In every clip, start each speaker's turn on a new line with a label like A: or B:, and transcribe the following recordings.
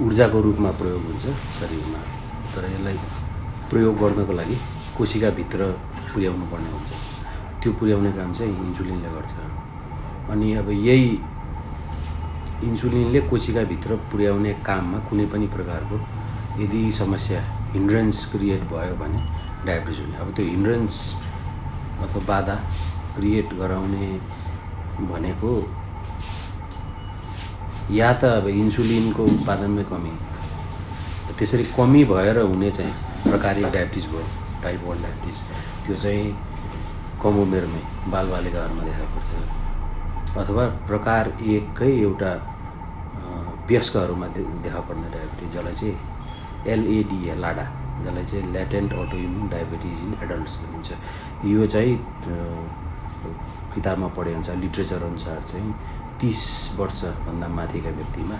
A: ऊर्जाको रूपमा प्रयोग हुन्छ शरीरमा, तर यसलाई प्रयोग गर्नको लागि कोशिकाभित्र पुर्याउनु पर्ने हुन्छ। त्यो पुर्याउने काम चाहिँ इन्सुलिनले गर्छ। अनि अब यही इन्सुलिनले कोशिकाभित्र पुर्याउने काममा कुनै पनि प्रकारको यदि समस्या हिन्ड्रेन्स क्रिएट भयो भने डायबिटिज हुने। अब त्यो हिन्ड्रेन्स अथवा बाधा क्रिएट गराउने भनेको या त अब इन्सुलिनको उत्पादनमै कमी, त्यसरी कमी भएर हुने चाहिँ प्रकारिक डायबिटिज भयो, टाइप 1 डायबिटिज। त्यो चाहिँ कम उमेरमै बालबालिकाहरूमा देखा पर्छ, अथवा प्रकार 1 कै एउटा वयस्कहरूमा देखा पर्ने डायबिटिज, जसलाई चाहिँ LADA लाडा, जसलाई चाहिँ latent autoimmune diabetes in adults भनिन्छ। यो चाहिँ किताबमा पढे अनुसार, लिट्रेचर अनुसार चाहिँ 30 वर्षभन्दा माथिका व्यक्तिमा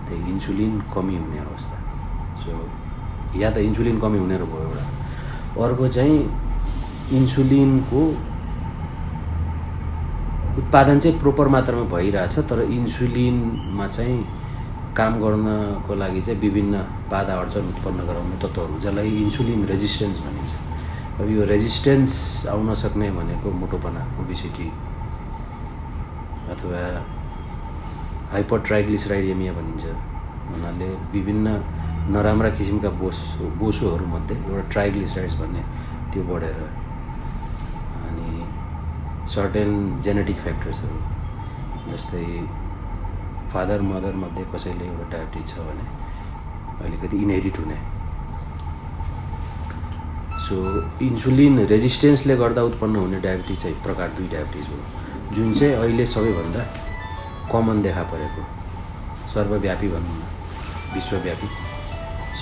A: त्यो इन्सुलिन कमी हुने अवस्था। सो या त इन्सुलिन कमी हुने भयो एउटा। अर्को चाहिँ इन्सुलिनको उत्पादन चाहिँ प्रोपर मात्रामा भइरहेछ, तर इन्सुलिनमा चाहिँ काम गर्नको लागि चाहिँ विभिन्न बाधा अडचन उत्पन्न गराउने तत्त्वहरू, जसलाई इन्सुलिन रेजिस्टेन्स भनिन्छ। अब यो रेजिस्टेन्स आउन सक्ने भनेको मोटोपना, ओबेसिटी, अथवा हाइपरट्राइग्लिसराइडेमिया भनिन्छ। हुनाले विभिन्न नराम्रा किसिमका बोसोहरूमध्ये एउटा ट्राइग्लिसराइड्स भन्ने त्यो बढेर, अनि सर्टेन जेनेटिक फ्याक्टर्सहरू, जस्तै फादर मदरमध्ये कसैले एउटा डायबिटिज छ भने अलिकति इनहेरिट हुने। सो इन्सुलिन रेजिस्टेन्सले गर्दा उत्पन्न हुने डायबिटिज चाहिँ प्रकार 2 डायबिटिज हो, जुन चाहिँ अहिले सबैभन्दा कमन देखा परेको, सर्वव्यापी भनौँ न, विश्वव्यापी।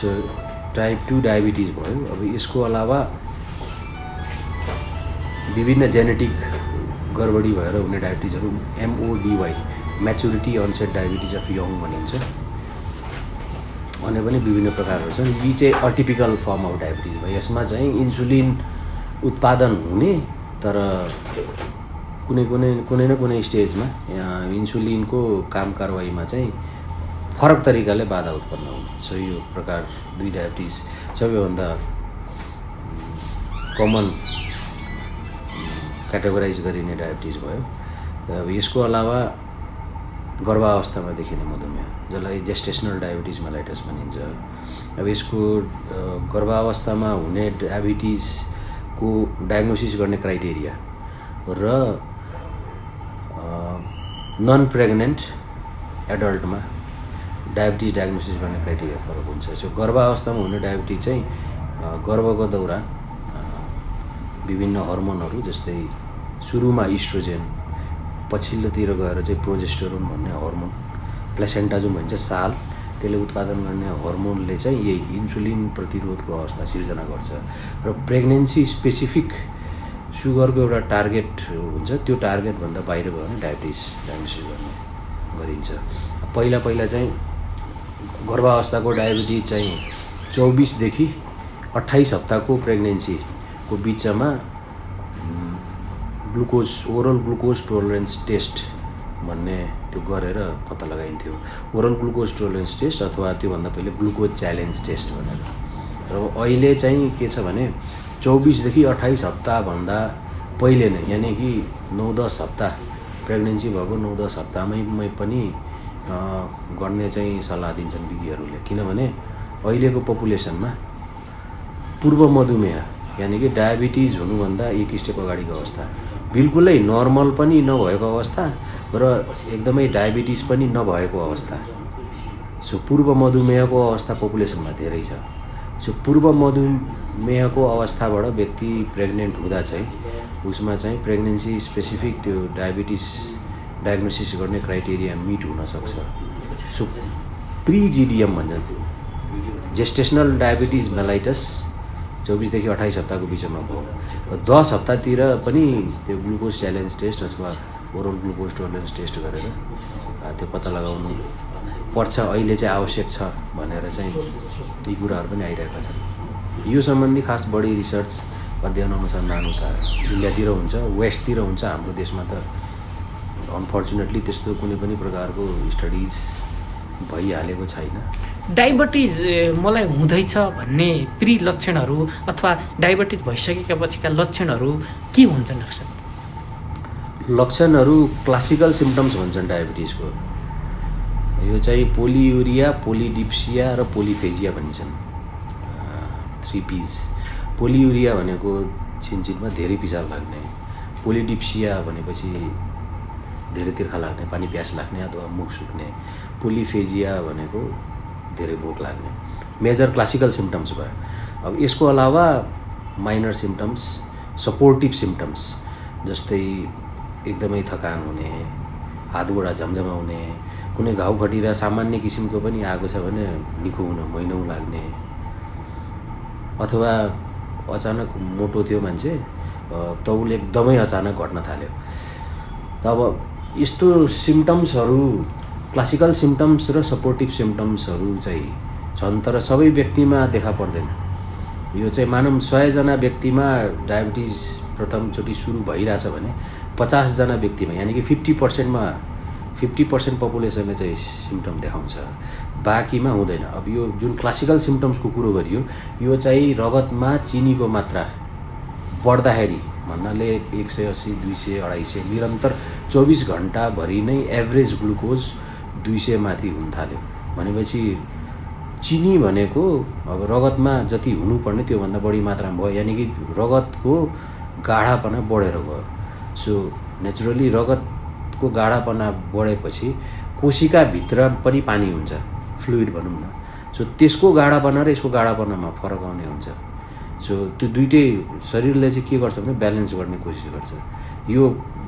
A: सो टाइप 2 डायबिटिज भयो। अब यसको अलावा विभिन्न जेनेटिक गडबडी भएर हुने डायबिटिजहरू MODY, maturity onset diabetes of young भनिन्छ। अन्य पनि विभिन्न प्रकारहरू छन्। यी चाहिँ अटिपिकल फर्म अफ डायबिटिज भयो। यसमा चाहिँ इन्सुलिन उत्पादन हुने, तर कुनै न कुनै स्टेजमा इन्सुलिनको काम कारवाहीमा चाहिँ फरक तरिकाले बाधा उत्पन्न हुने। सो यो प्रकार 2 डायबिटिज सबैभन्दा कमन क्याटेगोराइज गरिने डायबिटिज भयो। अब यसको अलावा गर्भावस्थामा देखिने मधुमेह, जसलाई जेस्टेसनल डायबिटिज मेलाइटस भनिन्छ। अब यसको गर्भावस्थामा हुने डायबिटिजको डायग्नोसिस गर्ने क्राइटेरिया र नन प्रेग्नेन्ट एडल्टमा डायबिटिज डायग्नोसिस गर्ने क्राइटेरिया फरक हुन्छ। सो गर्भावस्थामा हुने डायबिटिज चाहिँ गर्भको दौरान विभिन्न हर्मोनहरू, जस्तै सुरुमा इस्ट्रोजेन, पछिल्लोतिर गएर चाहिँ प्रोजेस्टेरोन भन्ने हर्मोन, प्लेसेन्टा जुन भन्छ साल, त्यसले उत्पादन गर्ने हर्मोनले चाहिँ यही इन्सुलिन प्रतिरोधको अवस्था सिर्जना गर्छ। र प्रेग्नेन्सी स्पेसिफिक सुगरको एउटा टार्गेट हुन्छ, त्यो टार्गेटभन्दा बाहिर गयो भने डायबिटिज डायग्नोसिस गरिन्छ। पहिला चाहिँ गर्भावस्थाको डायबिटिज चाहिँ 24 देखि 28 हप्ताको प्रेग्नेन्सीको बिचमा glucose, oral glucose tolerance test भन्ने त्यो गरेर पत्ता लगाइन्थ्यो। ओरल ग्लुकोज टोलरेन्स टेस्ट अथवा त्योभन्दा पहिले ग्लुकोज च्यालेन्ज टेस्ट भनेर। र अहिले चाहिँ के छ भने 24 देखि 28 हप्ताभन्दा पहिले नै, यानि कि 9-10 हप्ता प्रेग्नेन्सी भएको 9-10 हप्तामै पनि गर्ने चाहिँ सल्लाह दिन्छन् विज्ञहरूले। किनभने अहिलेको पपुलेसनमा पूर्व मधुमेह, यानि कि डायबिटिज हुनुभन्दा 1 स्टेप अगाडिको अवस्था, बिल्कुलै नर्मल पनि नभएको अवस्था र एकदमै डायबिटिज पनि नभएको अवस्था। सो पूर्व मधुमेहको अवस्था पपुलेसनमा धेरै छ। सो पूर्व मधुमेहको अवस्थाबाट व्यक्ति प्रेग्नेन्ट हुँदा चाहिँ उसमा चाहिँ प्रेग्नेन्सी स्पेसिफिक त्यो डायबिटिज डायग्नोसिस गर्ने क्राइटेरिया मिट हुन सक्छ। सो प्री-GDM भन्छन्, जेस्टेसनल डायबिटिज मेलाइटस 24 देखि 28 हप्ताको बिचमा भयो। 10 हप्तातिर पनि त्यो ग्लुकोज च्यालेन्ज टेस्ट अथवा ओरल ग्लुकोज टोलरेन्स टेस्ट गरेर त्यो पत्ता लगाउनु पर्छ, अहिले चाहिँ आवश्यक छ भनेर चाहिँ यी कुराहरू पनि आइरहेका छन्। यो सम्बन्धी खास बढी रिसर्च, अध्ययन, अनुसन्धान उता इन्डियातिर हुन्छ, वेस्टतिर हुन्छ। हाम्रो देशमा त अनफर्चुनेटली त्यस्तो कुनै पनि प्रकारको स्टडिज भइहालेको छैन।
B: डायबिटिज मलाई हुँदैछ भन्ने प्री लक्षणहरू अथवा डायबिटिज भइसकेका पछिका लक्षणहरू के हुन्छन् डाक्टर साहब?
A: लक्षणहरू क्लासिकल सिम्पटम्स भन्छन् डायबिटिजको। यो चाहिँ पोलियुरिया, पोलिडिप्सिया र पोलिफेजिया भनिन्छन्। 3 Ps। पोलियुरिया भनेको छिनछिनमा धेरै पिसाब लाग्ने, पोलिडिप्सिया भनेपछि धेरै तिर्खा लाग्ने, पानी प्यास लाग्ने अथवा मुख सुक्ने, पोलिफेजिया भनेको धेरै भोक लाग्ने। मेजर क्लासिकल सिम्पटम्स भयो। अब यसको अलावा माइनर सिम्पटम्स, सपोर्टिभ सिम्पटम्स जस्तै एकदमै थकान हुने, हात गोडा झमझमाउने, कुनै घाउ खटिरा सामान्य किसिमको पनि आएको छ भने निको हुन महिनौँ लाग्ने, अथवा अचानक मोटो थियो मान्छे, तौल एकदमै अचानक घट्न थाल्यो। तब यस्तो सिम्पटम्सहरू क्लासिकल सिम्पटम्स र सपोर्टिभ सिम्पटम्सहरू चाहिँ छन्, तर सबै व्यक्तिमा देखा पर्दैन। यो चाहिँ मानौँ 100 जना व्यक्तिमा डायबिटिज प्रथमचोटि सुरु भइरहेछ भने 50 जना व्यक्तिमा यानि कि 50% पपुलेसनले चाहिँ सिम्पटम देखाउँछ, बाँकीमा हुँदैन। अब यो जुन क्लासिकल सिम्पटम्सको कुरो गरियो, यो चाहिँ रगतमा चिनीको मात्रा बढ्दाखेरि भन्नाले 180, 200, 250 निरन्तर 24 घन्टाभरि नै एभरेज ग्लुकोज 200 माथि हुन थाल्यो भनेपछि चिनी भनेको अब रगतमा जति हुनुपर्ने त्योभन्दा बढी मात्रामा भयो, यानि कि रगतको गाढापना बढेर गयो। सो नेचुरली रगतको गाढापना बढेपछि कोशिकाभित्र पनि पानी हुन्छ, फ्लुइड भनौँ न। सो त्यसको गाढापना र यसको गाढापनामा फरक आउने हुन्छ। सो त्यो दुइटै शरीरले चाहिँ के गर्छ भने ब्यालेन्स गर्ने कोसिस गर्छ। यो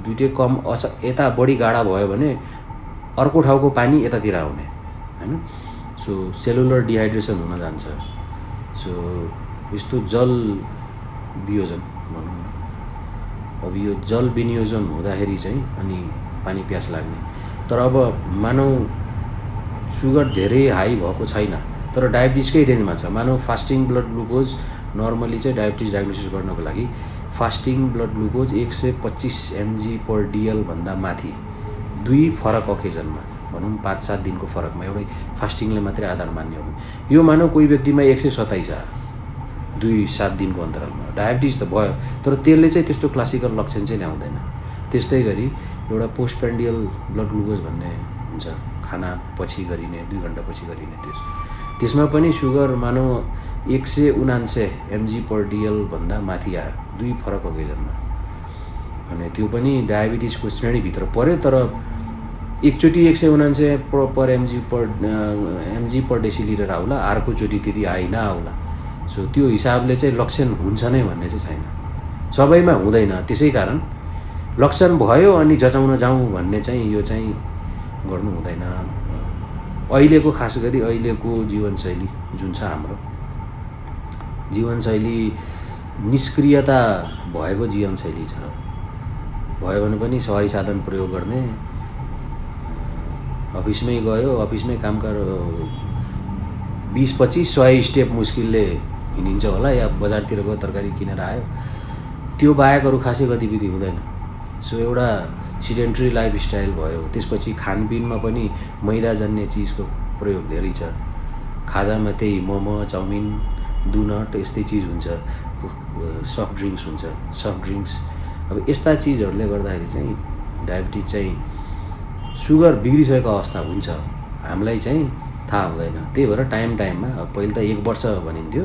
A: दुइटै कम यता बढी गाढा भयो भने अर्को ठाउँको पानी यतातिर आउने हैन। सो सेलुलर डिहाइड्रेसन हुन जान्छ। सो यस्तो जल वियोजन भनौँ न, अब यो जल विनियोजन हुँदाखेरि चाहिँ अनि पानी प्यास लाग्ने। तर अब मानौ सुगर धेरै हाई भएको छैन तर डायबिटिजकै रेन्जमा छ, मानौ फास्टिङ ब्लड ग्लुकोज नर्मली चाहिँ डायबिटिज डायग्नोसिस गर्नको लागि फास्टिङ ब्लड ग्लुकोज 125 mg/dl भन्दा माथि 2 फरक ओकेजनमा भनौँ 5-7 दिनको फरकमा एउटै फास्टिङले मात्रै आधार मान्ने हो भने यो मानौ कोही व्यक्तिमा 127 छ 2-7 दिनको अन्तरालमा डायबिटिज त भयो, तर त्यसले चाहिँ त्यस्तो क्लासिकल लक्षण चाहिँ ल्याउँदैन। त्यस्तै गरी एउटा पोस्टप्रान्डियल ब्लड ग्लुकोज भन्ने हुन्छ, खाना पछि गरिने 2 घण्टा पछि गरिने त्यसमा पनि सुगर मानौ 179 mg/dl भन्दा माथि आयो 2 फरक ओकेजनमा भने त्यो पनि डायबिटिजको श्रेणीभित्र पर्यो। तर एकचोटि 179 पर mg/डेसिलिटर आउला, अर्कोचोटि त्यति आइन आउला। सो त्यो हिसाबले चाहिँ लक्षण हुन्छ नै भन्ने चाहिँ छैन, सबैमा हुँदैन। त्यसै कारण लक्षण भयो अनि जचाउन जाउँ भन्ने चाहिँ यो चाहिँ गर्नु हुँदैन। अहिलेको खास गरी अहिलेको जीवनशैली जुन छ हाम्रो जीवनशैली निष्क्रियता भएको जीवनशैली छ। भयो भने पनि सवारी साधन प्रयोग गर्ने, अफिसमै गयो, अफिसमै कामकार 20-25-100 स्टेप मुस्किलले हिँडिन्छ होला, या बजारतिर गयो तरकारी किनेर आयो, त्यो बाहेक अरू खासै गतिविधि हुँदैन। सो एउटा सिडेन्ट्री लाइफस्टाइल भयो। त्यसपछि खानपिनमा पनि मैदाजन्य चिजको प्रयोग धेरै छ। खाजामा त्यही मोमो, चाउमिन, डोनट यस्तै चिज हुन्छ, सफ्ट ड्रिङ्क्स। अब यस्ता चिजहरूले गर्दाखेरि चाहिँ डायबिटिज चाहिँ सुगर बिग्रिसकेको अवस्था हुन्छ, हामीलाई चाहिँ थाहा हुँदैन। त्यही भएर टाइममा अब पहिले त 1 वर्ष भनिन्थ्यो,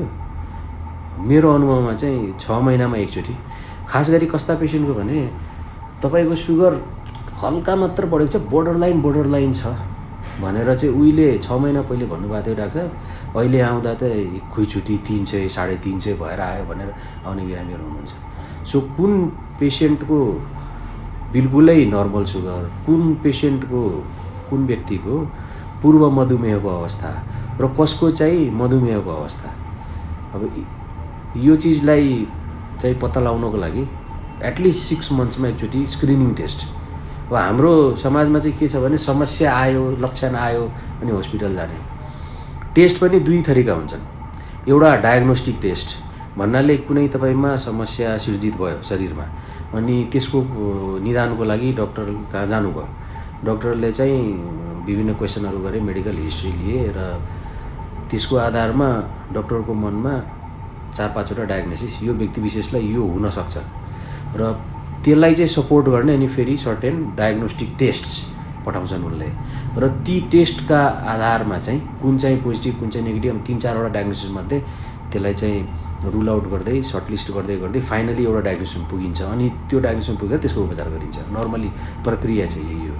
A: मेरो अनुभवमा चाहिँ 6 महिनामा एकचोटि। खास गरी कस्ता पेसेन्टको भने तपाईको सुगर हल्का मात्र बढेको छ, बोर्डरलाइन छ भनेर चाहिँ उहिले 6 महिना पहिले भन्नुभएको थियो डाक्टर साहब, अहिले आउँदा त खुइचुटी 300, 350 भएर आयो भनेर आउने बिरामीहरू हुनुहुन्छ। सो कुन पेसेन्टको बिल्कुलै नर्मल सुगर, कुन पेसेन्टको कुन व्यक्तिको पूर्व मधुमेहको अवस्था र कसको चाहिँ मधुमेहको अवस्था, अब यो चिजलाई चाहिँ पत्ता लगाउनको लागि एटलिस्ट 6 मन्थ्समा एकचोटि स्क्रिनिङ टेस्ट। अब हाम्रो समाजमा चाहिँ के छ भने समस्या आयो, लक्षण आयो अनि हस्पिटल जाने। टेस्ट पनि 2 थरीका हुन्छन्। एउटा डायग्नोस्टिक टेस्ट भन्नाले कुनै तपाईमा समस्या सिर्जित भयो शरीरमा अनि त्यसको निदानको लागि डाक्टर कहाँ जानुभयो, डाक्टरले चाहिँ विभिन्न क्वेसनहरू गरेँ, मेडिकल हिस्ट्री लिएँ र त्यसको आधारमा डक्टरको मनमा 4-5वटा डायग्नोसिस यो व्यक्ति विशेषलाई यो हुनसक्छ र त्यसलाई चाहिँ सपोर्ट गर्ने अनि फेरि सर्टेन डायग्नोस्टिक टेस्ट पठाउँछन् उनले र ती टेस्टका आधारमा चाहिँ कुन चाहिँ पोजिटिभ कुन चाहिँ नेगेटिभ 3-4वटा डायग्नोसिसमध्ये त्यसलाई चाहिँ रुल आउट गर्दै सर्टलिस्ट गर्दै गर्दै फाइनली एउटा डायग्नोसिसमा पुगिन्छ अनि त्यो डायग्नोसिसमा पुगेर त्यसको उपचार गरिन्छ। नर्मली प्रक्रिया चाहिँ यही हो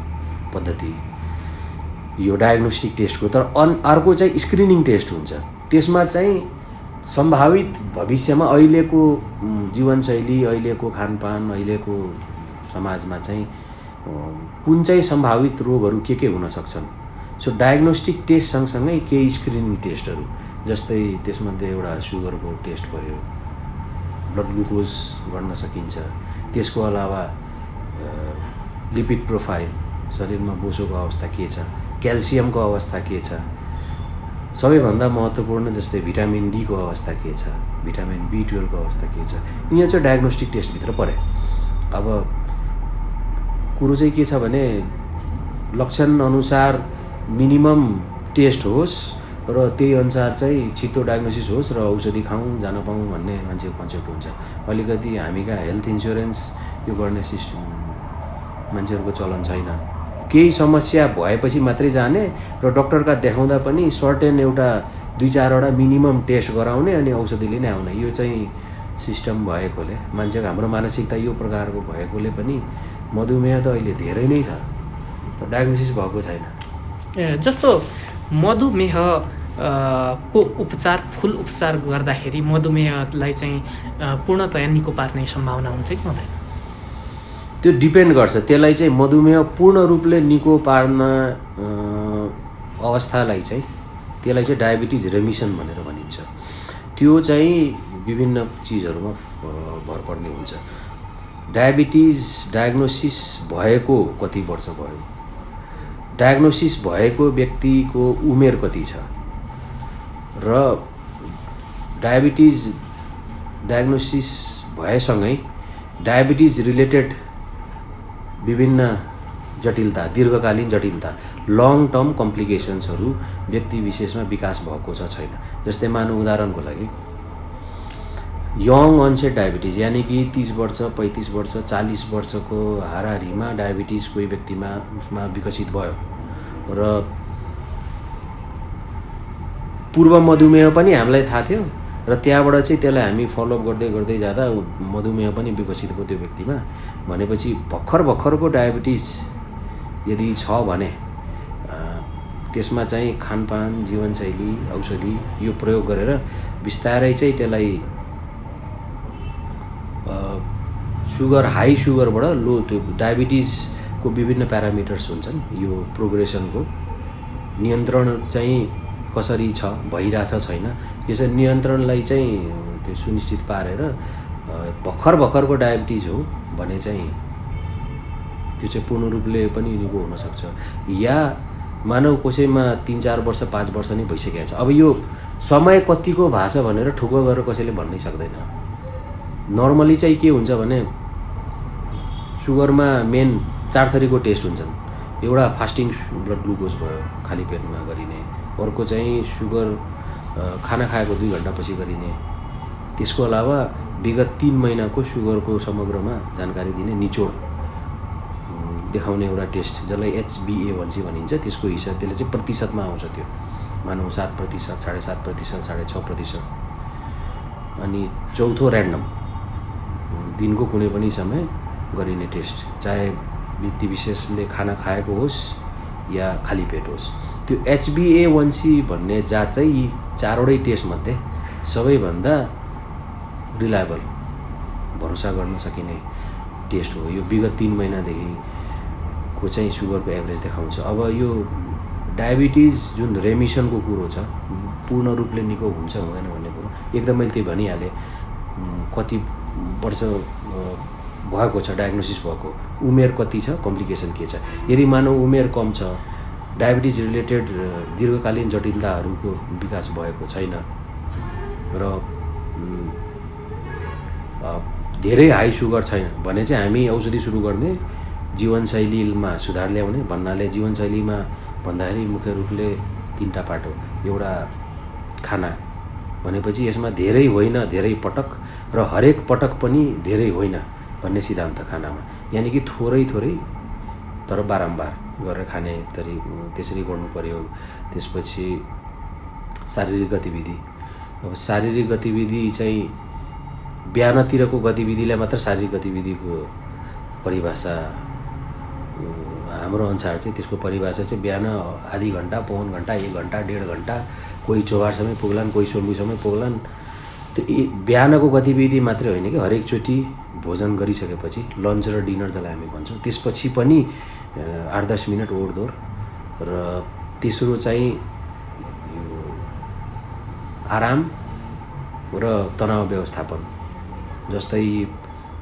A: पद्धति यो डायग्नोस्टिक टेस्टको। तर अर्को चाहिँ स्क्रिनिङ टेस्ट हुन्छ। त्यसमा चाहिँ सम्भावित भविष्यमा अहिलेको जीवनशैली, अहिलेको खानपान, अहिलेको समाजमा चाहिँ कुन चाहिँ सम्भावित रोगहरू के हुन सक्छन्। सो डायग्नोस्टिक टेस्ट सँगसँगै केही स्क्रिनिङ टेस्टहरू, जस्तै त्यसमध्ये एउटा सुगरको टेस्ट भयो, ब्लड ग्लुकोज गर्न सकिन्छ। त्यसको अलावा लिपिड प्रोफाइल, शरीरमा बोसोको अवस्था के छ, क्याल्सियमको अवस्था के छ, सबैभन्दा महत्त्वपूर्ण जस्तै भिटामिन डी को अवस्था के छ, भिटामिन B12 को अवस्था के छ, यिनीहरू चाहिँ डायग्नोस्टिक टेस्टभित्र परे। अब कुरो चाहिँ के छ भने लक्षण अनुसार मिनिमम टेस्ट होस् र त्यही अनुसार चाहिँ छिटो डायग्नोसिस होस् र औषधि खाउँ जान पाऊँ भन्ने मान्छेको कन्सेप्ट हुन्छ। अलिकति हामी कहाँ हेल्थ इन्स्योरेन्स यो गर्ने मान्छेहरूको चलन छैन। केही समस्या भएपछि मात्रै जाने र डक्टरका देखाउँदा पनि सर्टेन एउटा 2-4वटा मिनिमम टेस्ट गराउने अनि औषधि लिने आउने, यो चाहिँ सिस्टम भएकोले मान्छेको हाम्रो मानसिकता यो प्रकारको भएकोले पनि मधुमेह त अहिले धेरै नै छ, तर डायग्नोसिस भएको छैन।
B: जस्तो मधुमेह को उपचार, फुल उपचार गर्दाखेरि मधुमेहलाई चाहिँ पूर्णतया निको पार्ने सम्भावना हुन्छ कि हुँदैन?
A: त्यो डिपेन्ड गर्छ। त्यसलाई चाहिँ मधुमेह पूर्ण रूपले निको पार्न अवस्थालाई चाहिँ त्यसलाई चाहिँ डायबिटिज रेमिसन भनेर भनिन्छ। त्यो चाहिँ विभिन्न चिजहरूमा भर पर्ने हुन्छ। डायबिटिज डायग्नोसिस भएको कति वर्ष भयो, डायग्नोसिस भएको व्यक्तिको उमेर कति छ र डायबिटिज डायग्नोसिस भएसँगै डायबिटिज रिलेटेड विभिन्न जटिलता, दीर्घकालीन जटिलता, लङ टर्म कम्प्लिकेसन्सहरू व्यक्ति विशेषमा विकास भएको छ छैन। जस्तै मानौँ उदाहरणको लागि यङ अनसेट डायबिटिज यानि कि 30 वर्ष 35 वर्ष 40 वर्षको हाराहारीमा डायबिटिज कोही व्यक्तिमा उसमा विकसित भयो र पूर्व मधुमेह पनि हामीलाई थाहा थियो र त्यहाँबाट चाहिँ त्यसलाई हामी फलोअप गर्दै गर्दै जाँदा मधुमेह पनि विकसित भयो त्यो व्यक्तिमा। भनेपछि भर्खरको डायबिटिज यदि छ भने त्यसमा चाहिँ खानपान, जीवनशैली, औषधि यो प्रयोग गरेर बिस्तारै चाहिँ त्यसलाई सुगर, हाई सुगरबाट लो, त्यो डायबिटिजको विभिन्न प्यारामिटर्स हुन्छन्। यो प्रोग्रेसनको नियन्त्रण चाहिँ कसरी छ, भइरहेछ छैन, यसरी नियन्त्रणलाई चाहिँ त्यो सुनिश्चित पारेर भर्खरको डायबिटिज हो भने चाहिँ त्यो चाहिँ पूर्ण रूपले पनि निको हुनसक्छ। या मानव कसैमा 3-4 वर्ष 5 वर्ष नै भइसकेको छ। अब यो समय कतिको भएको छ भनेर ठुक्क गरेर कसैले भन्नै सक्दैन। नर्मली चाहिँ के हुन्छ भने सुगरमा मेन 4 थरीको टेस्ट हुन्छन्। एउटा फास्टिङ ब्लड ग्लुकोज भयो, खाली पेटमा गरिने। अर्को चाहिँ सुगर खाना खाएको 2 घण्टापछि गरिने। त्यसको अलावा विगत 3 महिनाको सुगरको समग्रमा जानकारी दिने निचोड देखाउने एउटा टेस्ट, जसलाई HbA1c भनिन्छ। त्यसको हिसाब त्यसले चाहिँ प्रतिशतमा आउँछ। त्यो मानौँ 7%, 7.5%, 6.5%। अनि चौथो ऱ्यान्डम, दिनको कुनै पनि समय गरिने टेस्ट, चाहे व्यक्ति विशेषले खाना खाएको होस् या खाली पेट होस्। त्यो HbA1c भन्ने जात चाहिँ यी 4वटै टेस्टमध्ये सबैभन्दा रिलायबल, भरोसा गर्न सकिने टेस्ट हो। यो विगत 3 महिनादेखिको चाहिँ सुगरको एभरेज देखाउँछ। अब यो डायबिटिज जुन रेमिसनको कुरो छ, पूर्ण रूपले निको हुन्छ हुँदैन भन्ने कुरो एकदम मैले त्यही भनिहालेँ। कति वर्ष भएको छ डायग्नोसिस भएको, उमेर कति छ, कम्प्लिकेसन के छ। यदि मानव उमेर कम छ, डायबिटिज रिलेटेड दीर्घकालीन जटिलताहरूको विकास भएको छैन र धेरै हाई सुगर छैन भने चाहिँ हामी औषधि सुरु गर्ने जीवनशैलीमा सुधार ल्याउने भन्नाले जीवनशैलीमा भन्दाखेरि मुख्य रूपले 3टा पाटो। एउटा खाना भनेपछि यसमा धेरै होइन धेरै पटक र हरेक पटक पनि धेरै होइन भन्ने सिद्धान्त खानामा, यानि कि थोरै थोरै तर बारम्बार गरेर खाने त्यसरी गर्नु पर्यो। त्यसपछि शारीरिक गतिविधि। अब शारीरिक गतिविधि चाहिँ बिहानतिरको गतिविधिलाई मात्र शारीरिक गतिविधिको परिभाषा हाम्रो अनुसार चाहिँ त्यसको परिभाषा चाहिँ बिहान आधी घन्टा, पौन घन्टा, 1 घन्टा, 1.5 घन्टा, कोही चौबारसम्म पुग्लान्, कोही सोलुसम्म पुग्लान्। त्यो बिहानको गतिविधि मात्रै होइन कि हरेकचोटि भोजन गरिसकेपछि लन्च र डिनर जसलाई हामी भन्छौँ त्यसपछि पनि 8-10 मिनट ओहोरदोहोर। र तेस्रो चाहिँ आराम र तनाव व्यवस्थापन। जस्तै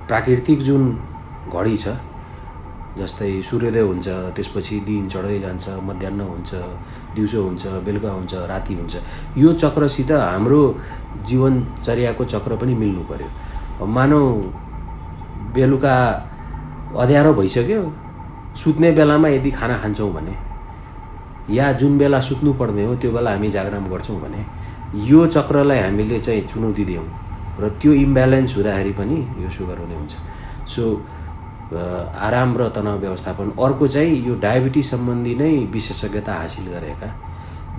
A: प्राकृतिक जुन घडी छ, जस्तै सूर्योदय हुन्छ, त्यसपछि दिन चढ्दै जान्छ, मध्याह्न हुन्छ, दिउँसो हुन्छ, बेलुका हुन्छ, राति हुन्छ, यो चक्रसित हाम्रो जीवनचर्याको चक्र पनि मिल्नु पर्यो। मानौ बेलुका अँध्यारो भइसक्यो, सुत्ने बेलामा यदि खाना खान्छौँ भने या जुन बेला सुत्नु पर्ने हो त्यो बेला हामी जागराम गर्छौँ भने यो चक्रलाई हामीले चाहिँ चुनौती दियौँ र त्यो इम्ब्यालेन्स हुँदाखेरि पनि यो सुगर हुने हुन्छ। सो आराम र तनाव व्यवस्थापन। अर्को चाहिँ यो डायबिटिज सम्बन्धी नै विशेषज्ञता हासिल गरेका,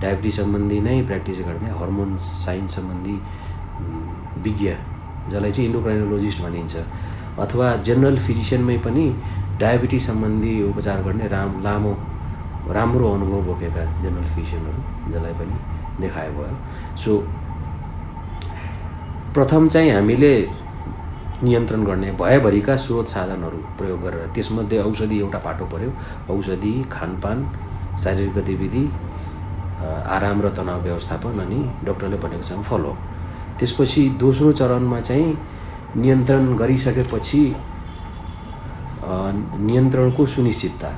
A: डायबिटिज सम्बन्धी नै प्र्याक्टिस गर्ने, हर्मोन साइन्स सम्बन्धी विज्ञ जसलाई चाहिँ इन्डोक्राइनोलोजिस्ट भनिन्छ, अथवा जनरल फिजिसियनमै पनि डायबिटिज सम्बन्धी उपचार गर्ने राम्रो अनुभव बोकेका जनरल फिजिसियनहरू जसलाई पनि देखाए भयो। सो प्रथम चाहिँ हामीले नियन्त्रण गर्ने भयभरिका स्रोत साधनहरू प्रयोग गरेर, त्यसमध्ये औषधि एउटा पाटो पर्यो। औषधि, खानपान, शारीरिक गतिविधि, आराम र तनाव व्यवस्थापन, अनि डक्टरले भनेको छ फलो। त्यसपछि दोस्रो चरणमा चाहिँ नियन्त्रण गरिसकेपछि नियन्त्रणको सुनिश्चितता।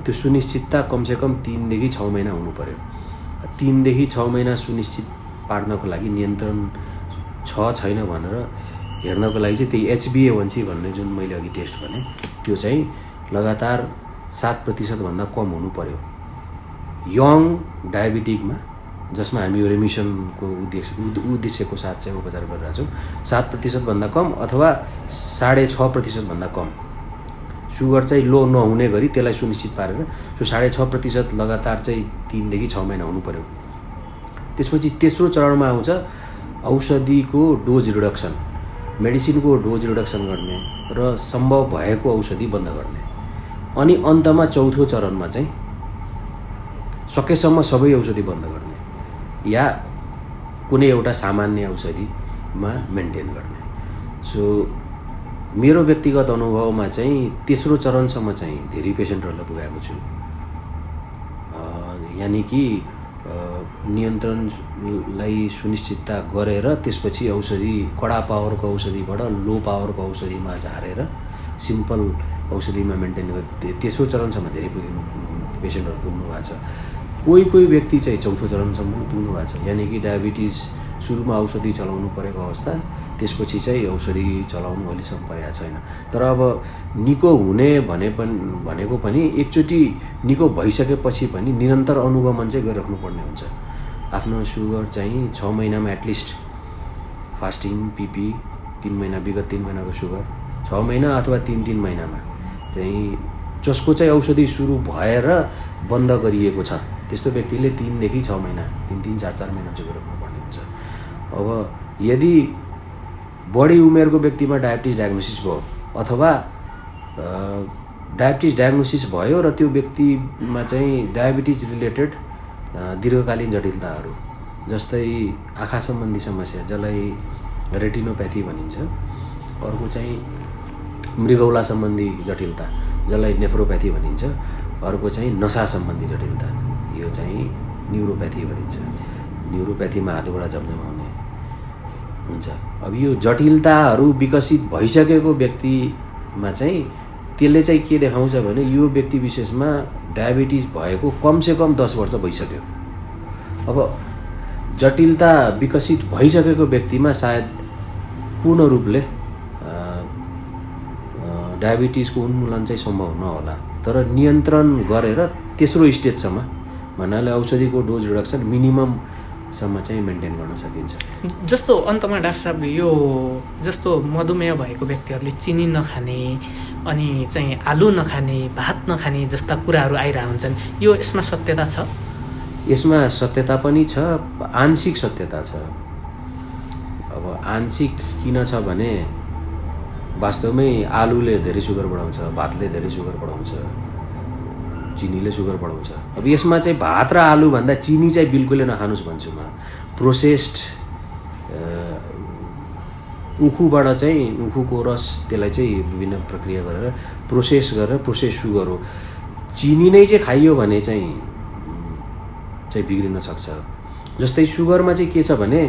A: त्यो सुनिश्चितता कमसेकम 3 देखि 6 महिना हुनु पर्यो। 3 देखि 6 महिना सुनिश्चित पार्नको लागि नियन्त्रण छ छैन भनेर हेर्नको लागि चाहिँ त्यही HbA1c भन्ने जुन मैले अघि टेस्ट भने त्यो चाहिँ लगातार 7% भन्दा कम हुनु पर्यो। यङ डायबिटिकमा, जसमा हामी यो रेमिसनको उद्देश्यको साथ चाहिँ उपचार गरिरहेका छौँ, 7% भन्दा कम अथवा 6.5% भन्दा कम सुगर चाहिँ लो नहुने गरी त्यसलाई सुनिश्चित पारेर त्यो 6.5% लगातार चाहिँ 3 देखि 6 महिना हुनु पर्यो। त्यसपछि तेस्रो चरणमा आउँछ औषधिको डोज रिडक्सन, मेडिसिनको डोज रिडक्सन गर्ने र सम्भव भएको औषधि बन्द गर्ने। अनि अन्तमा चौथो चरणमा चाहिँ सकेसम्म सबै औषधि बन्द गर्ने या कुनै एउटा सामान्य औषधिमा मेन्टेन गर्ने। सो मेरो व्यक्तिगत अनुभवमा चाहिँ तेस्रो चरणसम्म चाहिँ धेरै पेसेन्टहरूलाई पुगाएको छु। यानि कि नियन्त्रणलाई सुनिश्चितता गरेर त्यसपछि औषधि कडा पावरको औषधिबाट लो पावरको औषधिमा झारेर सिम्पल औषधिमा मेन्टेन गर्ने तेस्रो चरणसम्म धेरै पेसेन्टहरू पुग्नु भएको छ। कोही व्यक्ति चाहिँ चौथो चरणसम्म पुग्नु भएको छ, यानि कि डायबिटिज सुरुमा औषधि चलाउनु परेको अवस्था, त्यसपछि चाहिँ औषधि चलाउनु अहिलेसम्म परेको छैन। तर अब निको हुने भनेको पनि एकचोटि निको भइसकेपछि पनि निरन्तर अनुगमन चाहिँ गरिराख्नुपर्ने हुन्छ। आफ्नो सुगर चाहिँ 6 महिनामा एटलिस्ट फास्टिङ, पिपी, 3 महिना विगत 3 महिनाको सुगर 6 महिना अथवा 3 महिनामा चाहिँ जसको चाहिँ औषधि सुरु भएर बन्द गरिएको छ त्यस्तो व्यक्तिले 3 देखि 6 महिना 3 4 महिना चाहिँ गरिराख्नुपर्ने हुन्छ। अब यदि बढी उमेरको व्यक्तिमा डायबिटिज डायग्नोसिस भयो अथवा डायबिटिज डायग्नोसिस भयो र त्यो व्यक्तिमा चाहिँ डायबिटिज रिलेटेड दीर्घकालीन जटिलताहरू जस्तै आँखा सम्बन्धी समस्या जसलाई रेटिनोप्याथी भनिन्छ, अर्को चाहिँ मृगौला सम्बन्धी जटिलता जसलाई नेफ्रोप्याथी भनिन्छ, अर्को चाहिँ नसा सम्बन्धी जटिलता यो चाहिँ न्युरोप्याथी भनिन्छ। न्युरोप्याथीमा हातगोडा जमजमाउने हुन्छ। अब यो जटिलताहरू विकसित भइसकेको व्यक्तिमा चाहिँ त्यसले चाहिँ के देखाउँछ भने यो व्यक्ति विशेषमा डायबिटिज भएको कमसेकम 10 वर्ष भइसक्यो। अब जटिलता विकसित भइसकेको व्यक्तिमा सायद पूर्ण रूपले डायबिटिजको उन्मूलन चाहिँ सम्भव नहोला, तर नियन्त्रण गरेर तेस्रो स्टेजसम्म भन्नाले औषधिको डोज रिडक्सन मिनिममसम्म चाहिँ मेन्टेन गर्न सकिन्छ।
B: जस्तो अन्तमा डाक्टर साहब, यो जस्तो मधुमेह भएको व्यक्तिहरूले चिनी नखाने अनि चाहिँ आलु नखाने, भात नखाने जस्ता कुराहरू आइरहेको हुन्छन्, यो यसमा सत्यता छ?
A: यसमा सत्यता पनि छ, आंशिक सत्यता छ। अब आंशिक किन छ भने वास्तवमै आलुले धेरै सुगर बढाउँछ, भातले धेरै सुगर बढाउँछ, चिनीले सुगर बढाउँछ। अब यसमा चाहिँ भात र आलु भन्दा चिनी चाहिँ बिल्कुलै नखानुस् भन्छु म। प्रोसेस्ड उखुबाट चाहिँ उखुको रस, त्यसलाई चाहिँ विभिन्न प्रक्रिया गरेर प्रोसेस सुगर हो। चिनी नै चाहिँ खाइयो भने चाहिँ बिग्रिन सक्छ। जस्तै सुगरमा चाहिँ के छ भने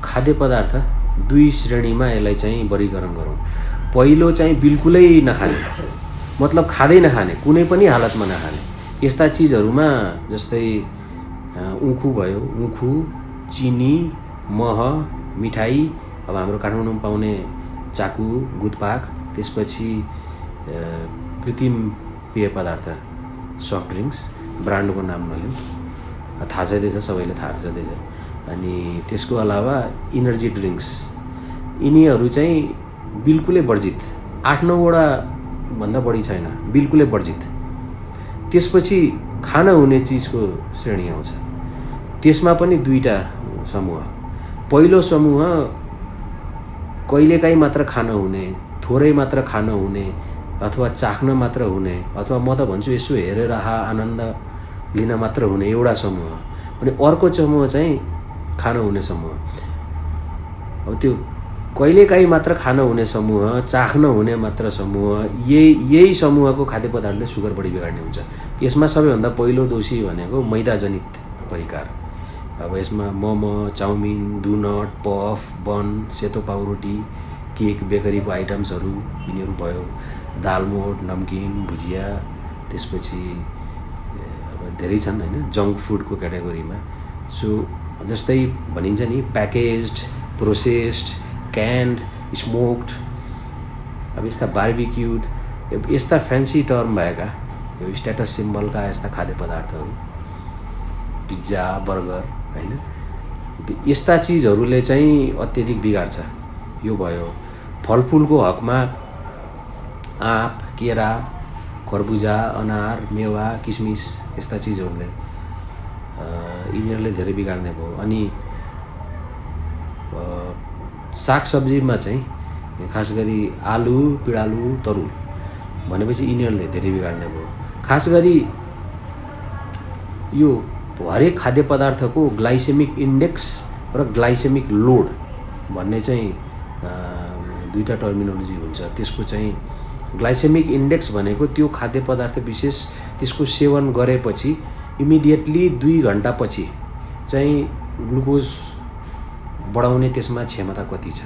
A: खाद्य पदार्थ दुई श्रेणीमा यसलाई चाहिँ वर्गीकरण गरौँ। पहिलो चाहिँ बिल्कुलै नखाने, मतलब खाँदै नखाने, कुनै पनि हालतमा नखाने यस्ता चिजहरूमा जस्तै उखु भयो, उखु, चिनी, मह, मिठाई, अब हाम्रो काठमाडौँमा पाउने चाकु, गुदपाक, त्यसपछि कृत्रिम पेय पदार्थ, सफ्ट ड्रिङ्क्स, ब्रान्डको नाम नलिउँ, थाहा छँदैछ, सबैले थाहा छँदैछ। अनि त्यसको अलावा इनर्जी ड्रिङ्क्स, यिनीहरू चाहिँ बिल्कुलै वर्जित, 8-9वटा भन्दा बढी छैन, बिल्कुलै वर्जित। त्यसपछि खाना हुने चिजको श्रेणी आउँछ। त्यसमा पनि दुईटा समूह। पहिलो समूह कहिलेकाहीँ मात्र खान हुने, थोरै मात्र खान हुने, अथवा चाख्न मात्र हुने, अथवा म त भन्छु यसो हेरेर आनन्द लिन मात्र हुने एउटा समूह। अनि अर्को समूह चाहिँ खान हुने समूह। अब त्यो कहिलेकाहीँ मात्र खान हुने समूह, चाख्न हुने मात्र समूह, यही समूहको खाद्य पदार्थले सुगर बढी बिगाड्ने हुन्छ। यसमा सबैभन्दा पहिलो दोषी भनेको मैदाजनित परिकार। अब यसमा मोमो, चाउमिन, डोनट, पफ, बन, सेतो पाउरोटी, केक, बेकरीको आइटम्सहरू यिनीहरू भयो, दालमोट, नमकिन, भुजिया, त्यसपछि अब धेरै छन् हैन जङ्क फुडको क्याटेगोरीमा। सो जस्तै भनिन्छ नि प्याकेज्ड, प्रोसेस्ड, क्यान्ड, स्मोक्ड, अब यस्ता बार्बिक्युड, यस्ता फ्यान्सी टर्म भएका यो स्ट्याटस सिम्बलका यस्ता खाद्य पदार्थहरू, पिज्जा, बर्गर हैन, यस्ता चिजहरूले चाहिँ अत्यधिक बिगार्छ। यो भयो। फलफुलको हकमा आँप, केरा, खरबुजा, अनार, मेवा, किसमिस यस्ता चिजहरूले यिनीहरूले धेरै बिगार्ने भयो। अनि सागसब्जीमा चाहिँ खास गरी आलु, पिँडालु, तरुल भनेपछि यिनीहरूले धेरै बिगार्ने भयो। खास गरी यो हरेक खाद्य पदार्थको ग्लाइसेमिक इन्डेक्स र ग्लाइसेमिक लोड भन्ने चाहिँ दुईटा टर्मिनोलोजी हुन्छ। त्यसको चाहिँ ग्लाइसेमिक इन्डेक्स भनेको त्यो खाद्य पदार्थ विशेष त्यसको सेवन गरेपछि इमिडिएटली 2 घण्टापछि चाहिँ ग्लुकोज बढाउने त्यसमा क्षमता कति छ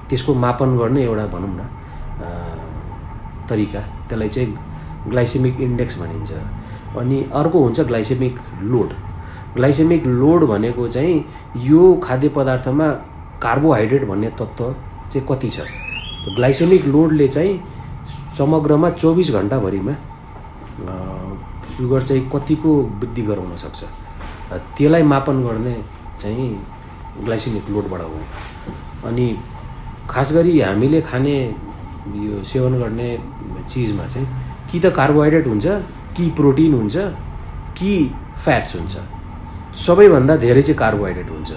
A: त्यसको मापन गर्ने एउटा भनौँ न तरिका, त्यसलाई चाहिँ ग्लाइसेमिक इन्डेक्स भनिन्छ। अनि अर्को हुन्छ ग्लाइसेमिक लोड। ग्लाइसेमिक लोड भनेको चाहिँ यो खाद्य पदार्थमा कार्बोहाइड्रेट भन्ने तत्त्व चाहिँ कति छ। ग्लाइसेमिक लोडले चाहिँ समग्रमा 24 घण्टाभरिमा सुगर चाहिँ कतिको वृद्धि गराउन सक्छ, त्यसलाई मापन गर्ने चाहिँ ग्लाइसेमिक लोडबाट हो। अनि खास गरी हामीले खाने यो सेवन गर्ने चिजमा चाहिँ कि त कार्बोहाइड्रेट हुन्छ, कि प्रोटिन हुन्छ, कि फ्याट्स हुन्छ। सबैभन्दा धेरै चाहिँ कार्बोहाइड्रेट हुन्छ।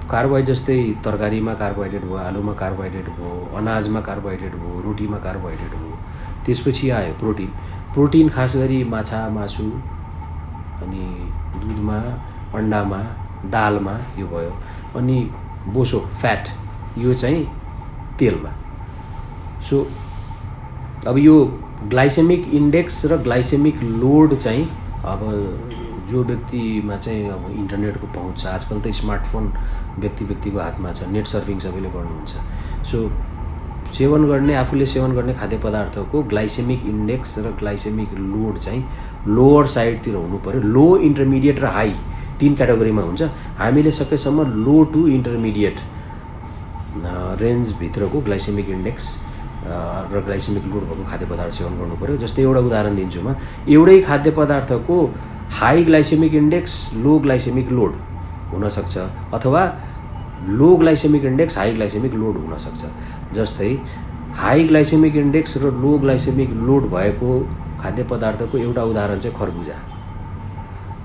A: कार्बोहाइड्रेट जस्तै तरकारीमा कार्बोहाइड्रेट भयो, आलुमा कार्बोहाइड्रेट भयो, अनाजमा कार्बोहाइड्रेट भयो, रोटीमा कार्बोहाइड्रेट भयो। त्यसपछि आयो प्रोटिन। प्रोटिन खास गरी माछा, मासु, अनि दुधमा, अन्डामा, दालमा यो भयो। अनि बोसो फ्याट यो चाहिँ तेलमा। सो अब यो ग्लाइसेमिक इन्डेक्स र ग्लाइसेमिक लोड चाहिँ अब जो व्यक्तिमा चाहिँ अब इन्टरनेटको पहुँच छ, आजकल त स्मार्टफोन व्यक्तिको हातमा छ, नेट सर्फिङ सबैले गर्नुहुन्छ। सो आफूले सेवन गर्ने खाद्य पदार्थको ग्लाइसेमिक इन्डेक्स र ग्लाइसेमिक लोड चाहिँ लोवर साइडतिर हुनु पर्यो। लो, इन्टरमिडिएट र हाई 3 क्याटेगोरीमा हुन्छ। हामीले सकेसम्म लो टु इन्टरमिडिएट रेन्जभित्रको ग्लाइसेमिक इन्डेक्स र ग्लाइसेमिक लोड भएको खाद्य पदार्थ सेवन गर्नु पऱ्यो। जस्तै एउटा उदाहरण दिन्छु म, एउटै खाद्य पदार्थको high glycemic index low glycemic load हुनसक्छ अथवा low glycemic index high glycemic load हुनसक्छ। जस्तै हाई ग्लाइसेमिक इन्डेक्स र लो ग्लाइसेमिक लोड भएको खाद्य पदार्थको एउटा उदाहरण चाहिँ खरबुजा।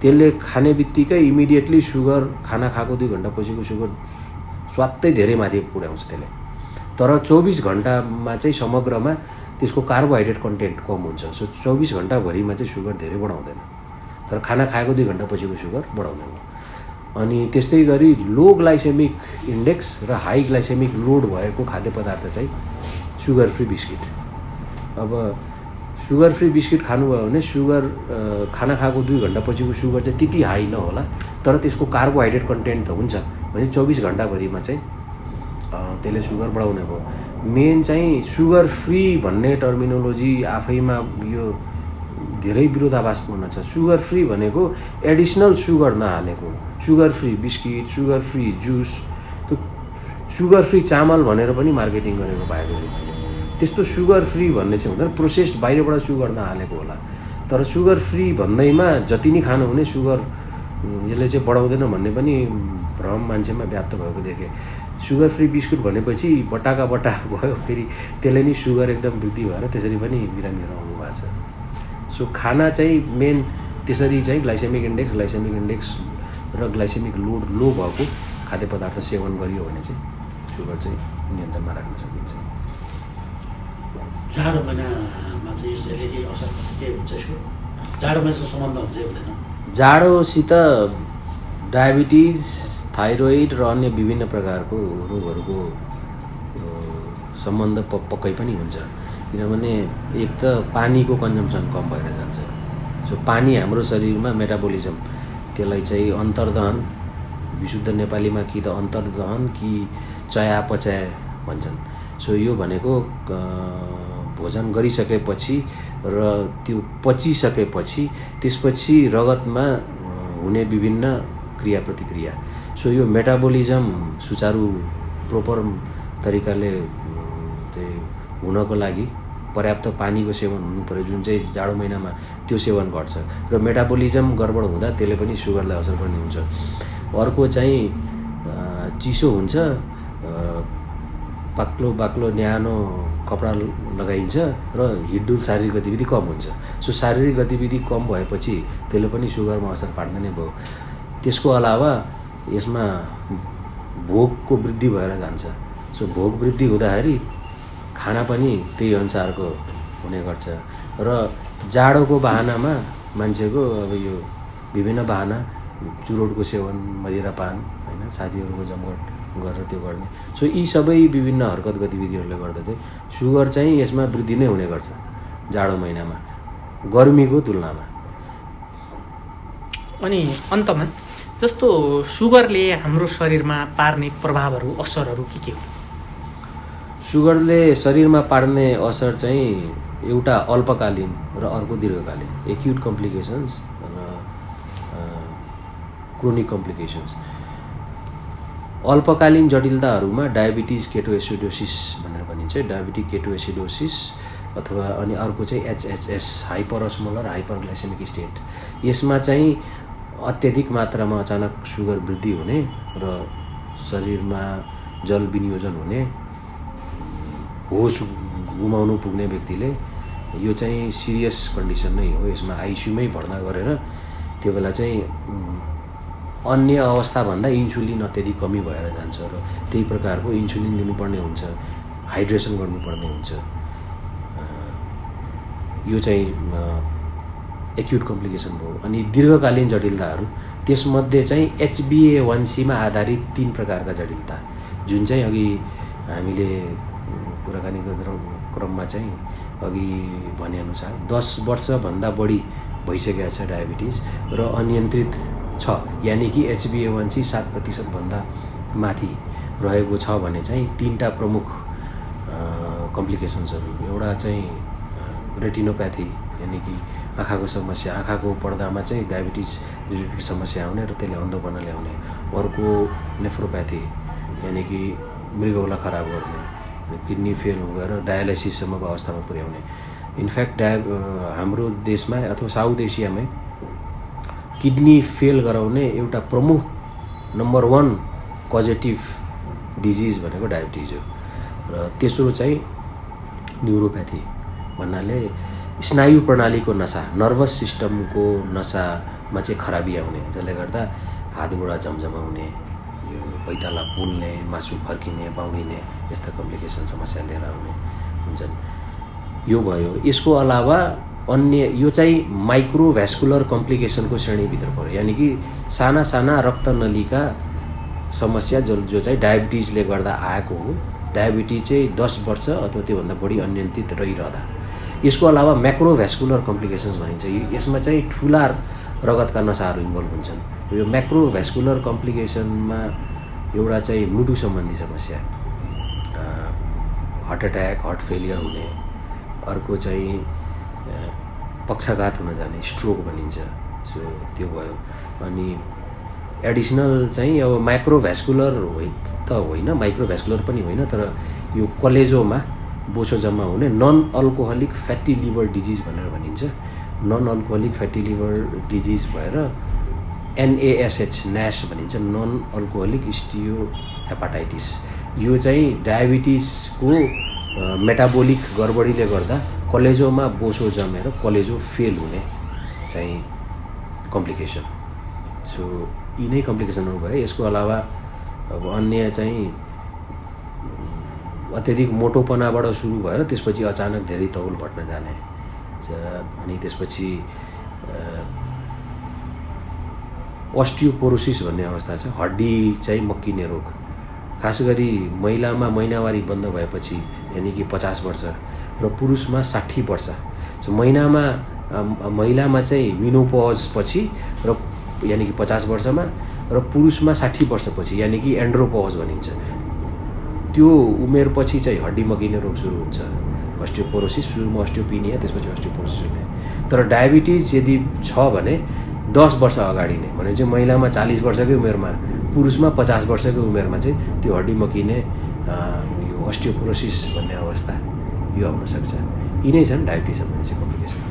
A: त्यसले खाने बित्तिकै इमिडिएटली सुगर, खाना खाएको 2 घन्टापछिको सुगर स्वात्तै धेरै माथि पुर्याउँछ त्यसले। तर 24 घन्टामा चाहिँ समग्रमा त्यसको कार्बोहाइड्रेट कन्टेन्ट कम हुन्छ। सो 24 घन्टाभरिमा चाहिँ सुगर धेरै बढाउँदैन, तर खाना खाएको 2 घन्टापछिको सुगर बढाउँदैन। अनि त्यस्तै गरी लो ग्लाइसेमिक इन्डेक्स र हाई ग्लाइसेमिक लोड भएको खाद्य पदार्थ चाहिँ सुगर फ्री बिस्किट। अब सुगर फ्री बिस्किट खानुभयो भने सुगर खाना खाएको 2 घन्टापछिको सुगर चाहिँ त्यति हाई नहोला, तर त्यसको कार्बोहाइड्रेट कन्टेन्ट त हुन्छ भने 24 घन्टाभरिमा चाहिँ त्यसले सुगर बढाउने भयो। मेन चाहिँ सुगर फ्री भन्ने टर्मिनोलोजी आफैमा यो धेरै विरोधाभासपूर्ण छ। सुगर फ्री भनेको एडिसनल सुगर नहालेको, sugar free biscuit, sugar free juice, त्यो सुगर फ्री चामल भनेर पनि मार्केटिङ गरेको पाएको छु मैले। त्यस्तो सुगर फ्री भन्ने चाहिँ हुँदैन, प्रोसेस्ड बाहिरबाट सुगर नहालेको होला। तर सुगर फ्री भन्दैमा जति नै खानु हुने सुगर यसले चाहिँ बढाउँदैन भन्ने पनि भ्रम मान्छेमा व्याप्त भएको देखेँ। सुगर फ्री बिस्कुट भनेपछि बट्टाका बट्टा भयो, फेरि त्यसले नि सुगर एकदम वृद्धि भएर त्यसरी पनि बिरामी आउनु भएको छ। सो खाना चाहिँ मेन त्यसरी चाहिँ ग्लाइसेमिक इन्डेक्स र ग्लाइसेमिक लोड लो भएको खाद्य पदार्थ सेवन गरियो भने चाहिँ सुगर चाहिँ नियन्त्रणमा राख्न सकिन्छ।
C: जाडो महिनामा चाहिँ यसले के असर के हुन्छ यसको? जाडो महिनासँग सम्बन्ध हुन्छ हुँदैन?
A: जाडोसित डायबिटिज, थाइरोइड र अन्य विभिन्न प्रकारको रोगहरूको सम्बन्ध पक्कै पनि हुन्छ। किनभने एक त पानीको कन्जम्सन कम भएर जान्छ। सो पानी हाम्रो शरीरमा मेटाबोलिजम, त्यसलाई चाहिँ अन्तर्दहन, विशुद्ध नेपालीमा कि त अन्तर्दहन कि चयापचय भन्छन्। सो यो भनेको भोजन गरिसकेपछि र त्यो पचिसकेपछि त्यसपछि रगतमा हुने विभिन्न क्रिया प्रतिक्रिया। सो यो मेटाबोलिजम सुचारू प्रोपर तरिकाले चाहिँ हुनको लागि पर्याप्त पानीको सेवन हुनु पर्यो, जुन चाहिँ जाडो महिनामा त्यो सेवन घट्छ र मेटाबोलिजम गडबड हुँदा त्यसले पनि सुगरलाई असर गर्ने हुन्छ। अर्को चाहिँ चिसो हुन्छ, बाक्लो न्यानो कपडा लगाइन्छ र हिडडुल शारीरिक गतिविधि कम हुन्छ। सो शारीरिक गतिविधि कम भएपछि त्यसले पनि सुगरमा असर पार्ने नै भयो। त्यसको अलावा यसमा भोकको वृद्धि भएर जान्छ। सो भोक वृद्धि हुँदाखेरि खाना पनि त्यही अनुसारको हुने गर्छ र जाडोको बहानामा मान्छेको अब यो विभिन्न बहाना, चुरोटको सेवन, मदिरापान, होइन, साथीहरूको जमघट गरेर त्यो गर्ने। सो यी सबै विभिन्न हरकत गतिविधिहरूले गर्दा चाहिँ सुगर चाहिँ यसमा वृद्धि नै हुने गर्छ जाडो महिनामा गर्मीको तुलनामा।
B: अनि अन्तमा जस्तो सुगरले हाम्रो शरीरमा पार्ने प्रभावहरू, असरहरू के हो?
A: सुगरले शरीरमा पार्ने असर चाहिँ एउटा अल्पकालीन र अर्को दीर्घकालीन, एक्युट कम्प्लिकेसन्स र क्रोनिक कम्प्लिकेसन्स। अल्पकालीन जटिलताहरूमा डायबिटिज केटोएसिडोसिस भनेर भनिन्छ, डायबिटिक केटोएसिडोसिस, अथवा अनि अर्को चाहिँ HHS, हाइपरअस्मोलर हाइपरग्लाइसेमिक स्टेट। यसमा चाहिँ अत्यधिक मात्रामा अचानक सुगर वृद्धि हुने र शरीरमा जल विनियोजन हुने, होस गुमाउनु पुग्ने व्यक्तिले, यो चाहिँ सिरियस कन्डिसन नै हो। यसमा आइसियुमै भर्ना गरेर त्यो बेला चाहिँ अन्य अवस्थाभन्दा इन्सुलिन अत्यधिक कमी भएर जान्छ र त्यही प्रकारको इन्सुलिन दिनुपर्ने हुन्छ, हाइड्रेसन गर्नुपर्ने हुन्छ। यो चाहिँ एक्युट कम्प्लिकेसन भयो। अनि दीर्घकालीन जटिलताहरू, त्यसमध्ये चाहिँ HbA1c मा आधारित 3 प्रकारका जटिलता, जुन चाहिँ अघि हामीले कुराकानी गर्दा क्रममा चाहिँ अघि भनेअनुसार 10 वर्षभन्दा बढी भइसकेको छ डायबिटिज र अनियन्त्रित छ, यानि कि HbA1c 7% भन्दा माथि रहेको छ भने चाहिँ 3टा प्रमुख कम्प्लिकेसन्सहरू। एउटा चाहिँ रेटिनोप्याथी, यानि कि आँखाको समस्या, आँखाको पर्दामा चाहिँ डायबिटिज रिलेटेड समस्या आउने र त्यसले अन्धोपना ल्याउने। अर्को नेफ्रोप्याथी, यानि कि मृगौला खराब गर्ने, किडनी फेल गएर डायलाइसिससम्मको अवस्थामा पुर्याउने। इनफ्याक्ट हाम्रो देशमा अथवा साउथ एसियामै किडनी फेल गराउने एउटा प्रमुख नम्बर 1 कजेटिभ डिजिज भनेको डायबिटिज हो। र तेस्रो चाहिँ न्युरोप्याथी भन्नाले स्नायु प्रणालीको नसा, नर्भस सिस्टमको नसामा चाहिँ खराबी आउने, जसले गर्दा हातगोडा झमझमाउने, यो पैताला पोल्ने, मासु फर्किने, बाउडिने यस्ता कम्प्लिकेसन समस्या लिएर आउने हुन्छन्। यो भयो। यसको अलावा अन्य यो चाहिँ माइक्रोभ्यास्कुलर कम्प्लिकेसनको श्रेणीभित्र पर्यो, यानि कि साना साना रक्तनलीका समस्या जो चाहिँ डायबिटिजले गर्दा आएको हो। डायबिटिज चाहिँ 10 वर्ष अथवा त्योभन्दा बढी अनियन्त्रित रहिरहँदा। यसको अलावा म्याक्रोभ्यास्कुलर कम्प्लिकेसन्स भनिन्छ। यसमा चाहिँ ठुला रगतका नसाहरू इन्भल्भ हुन्छन्। यो म्याक्रोभ्यास्कुलर कम्प्लिकेसनमा एउटा चाहिँ मुटु सम्बन्धी समस्या, हार्ट एट्याक, हार्ट फेलियर हुने, अर्को चाहिँ पक्षाघात हुन जाने, स्ट्रोक भनिन्छ। सो त्यो भयो। अनि एडिसनल चाहिँ अब माइक्रोभ्यास्कुलर त होइन, माइक्रोभ्यास्कुलर पनि होइन, तर यो कलेजोमा बोसो जम्मा हुने non alcoholic fatty liver disease भनेर भनिन्छ। Non alcoholic fatty liver disease भएर NASH न्यास भनिन्छ, नन अल्कोहलिक स्टियो हेपाटाइटिस। यो चाहिँ डायबिटिजको मेटाबोलिक गडबडीले गर्दा कलेजोमा बोसो जमेर कलेजो फेल हुने चाहिँ कम्प्लिकेसन। सो यी नै कम्प्लिकेसनहरू भयो। यसको अलावा अब अन्य चाहिँ अत्यधिक मोटोपनाबाट सुरु भएर त्यसपछि अचानक धेरै तौल घट्न जाने, अनि त्यसपछि अस्टियोपोरोसिस भन्ने अवस्था छ, हड्डी चाहिँ मक्किने रोग। खास गरी महिलामा महिनावारी बन्द भएपछि, यानि कि 50 वर्ष, र पुरुषमा 60 वर्ष। महिलामा चाहिँ मिनोपज पछि र यानि कि 50 वर्षमा, र पुरुषमा 60 वर्षपछि, यानि कि एन्ड्रोपज भनिन्छ। त्यो उमेरपछि चाहिँ हड्डी मकिने रोग सुरु हुन्छ, अस्टियोपोरोसिस। सुरुमा अस्टियोपिनिया, त्यसपछि अस्टियोपोरोसिस हुने। तर डायबिटिज यदि छ भने 10 वर्ष अगाडि नै, भने चाहिँ महिलामा 40 वर्षकै उमेरमा, पुरुषमा 50 वर्षकै उमेरमा चाहिँ त्यो हड्डी मकिने यो अस्टियोपोरोसिस भन्ने अवस्था यो आउन सक्छ। यी नै छन् डायबिटिज सम्बन्धी कम्प्लिकेसन।